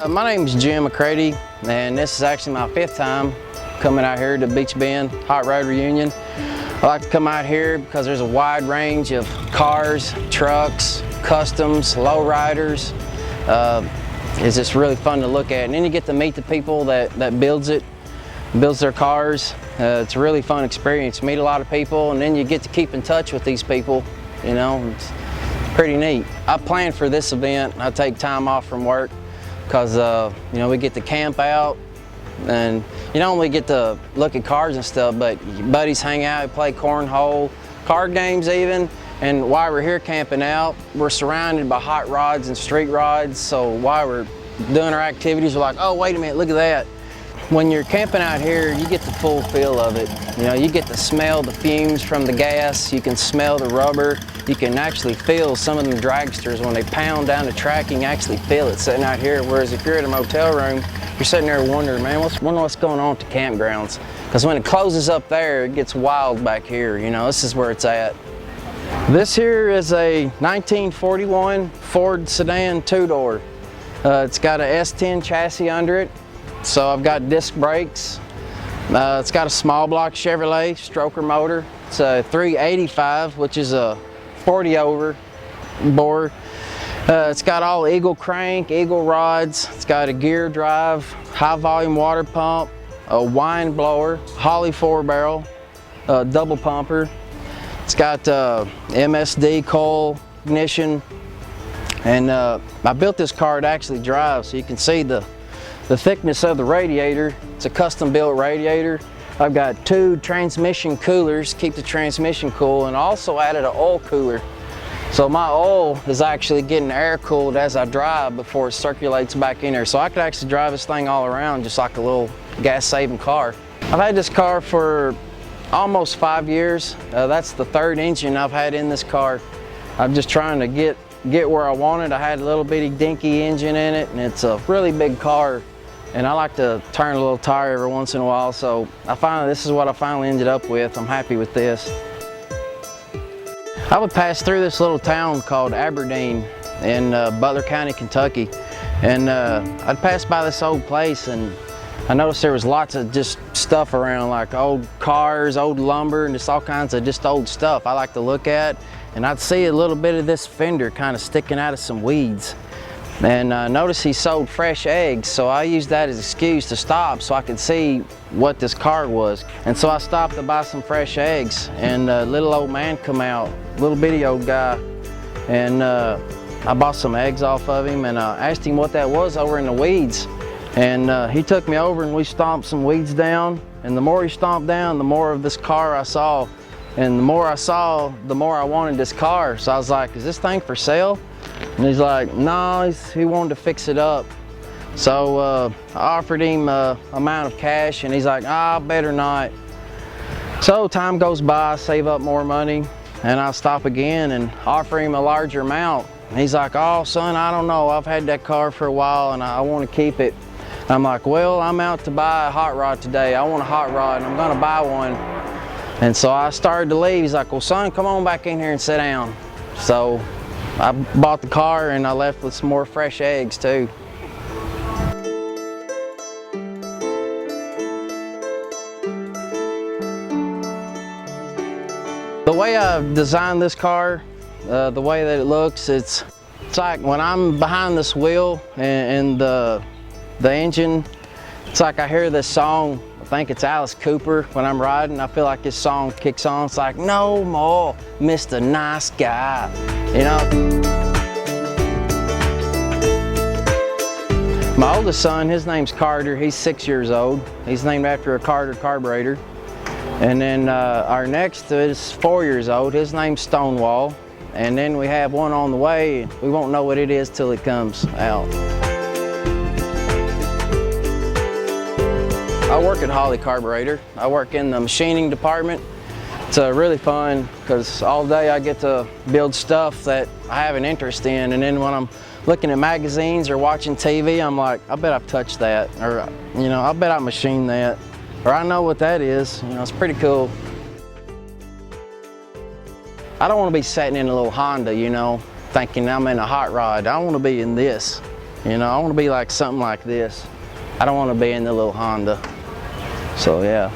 My name is Jim McCrady, and this is actually my 5th time coming out here to Beach Bend Hot Rod Reunion. I like to come out here because there's a wide range of cars, trucks, customs, lowriders. It's just really fun to look at, and then you get to meet the people that builds their cars. It's a really fun experience. Meet a lot of people, and then you get to keep in touch with these people. You know, it's pretty neat. I planned for this event. I take time off from work because you know, we get to camp out, and you don't only get to look at cars and stuff, but your buddies hang out, play cornhole, card games even. And while we're here camping out, we're surrounded by hot rods and street rods. So while we're doing our activities, we're like, oh, wait a minute, look at that. When you're camping out here, you get the full feel of it. You know, you get to smell the fumes from the gas, you can smell the rubber, you can actually feel some of them dragsters when they pound down the track, you can actually feel it sitting out here. Whereas if you're at a motel room, you're sitting there wondering, man, what's going on at the campgrounds? Because when it closes up there, it gets wild back here. You know, this is where it's at. This here is a 1941 Ford Sedan 2-door. It's got a S10 chassis under it. So I've got disc brakes. It's got a small block Chevrolet stroker motor. It's a 385, which is a 40 over bore. It's got all Eagle crank, Eagle rods. It's got a gear drive, high volume water pump, a wine blower, Holley 4-barrel, double pumper. It's got MSD coil ignition. And I built this car to actually drive, so you can see the thickness of the radiator. It's a custom built radiator. I've got 2 transmission coolers, keep the transmission cool, and also added an oil cooler. So my oil is actually getting air cooled as I drive before it circulates back in there. So I could actually drive this thing all around just like a little gas saving car. I've had this car for almost 5 years. That's the 3rd engine I've had in this car. I'm just trying to get where I wanted. I had a little bitty dinky engine in it, and it's a really big car. And I like to turn a little tire every once in a while, so this is what I finally ended up with. I'm happy with this. I would pass through this little town called Aberdeen in Butler County, Kentucky. And I'd pass by this old place, and I noticed there was lots of just stuff around, like old cars, old lumber, and just all kinds of just old stuff I like to look at. And I'd see a little bit of this fender kind of sticking out of some weeds. And notice he sold fresh eggs, so I used that as an excuse to stop so I could see what this car was. And so I stopped to buy some fresh eggs, and a little old man come out, little bitty old guy, and I bought some eggs off of him, and I asked him what that was over in the weeds. And he took me over and we stomped some weeds down, and the more he stomped down, the more of this car I saw. And the more I saw, the more I wanted this car. So I was like, is this thing for sale? And he's like, no, he wanted to fix it up. So I offered him an amount of cash, and he's like, better not. So time goes by, I save up more money, and I stop again and offer him a larger amount. And he's like, oh son, I don't know, I've had that car for a while and I want to keep it. I'm like, well, I'm out to buy a hot rod today. I want a hot rod and I'm gonna buy one. And so I started to leave. He's like, well son, come on back in here and sit down. So I bought the car, and I left with some more fresh eggs too. The way I've designed this car, the way that it looks, it's like when I'm behind this wheel and the engine, it's like I hear this song. I think it's Alice Cooper. When I'm riding, I feel like this song kicks on. It's like, no more Mr. Nice Guy, you know? My oldest son, his name's Carter. He's 6 years old. He's named after a Carter carburetor. And then our next is 4 years old. His name's Stonewall. And then we have one on the way. We won't know what it is till it comes out. I work at Holley Carburetor. I work in the machining department. It's really fun because all day I get to build stuff that I have an interest in, and then when I'm looking at magazines or watching TV, I'm like, I bet I've touched that, or you know, I bet I machined that, or I know what that is. You know, it's pretty cool. I don't want to be sitting in a little Honda, you know, thinking I'm in a hot rod. I want to be in this. You know, I want to be like something like this. I don't want to be in the little Honda. So yeah.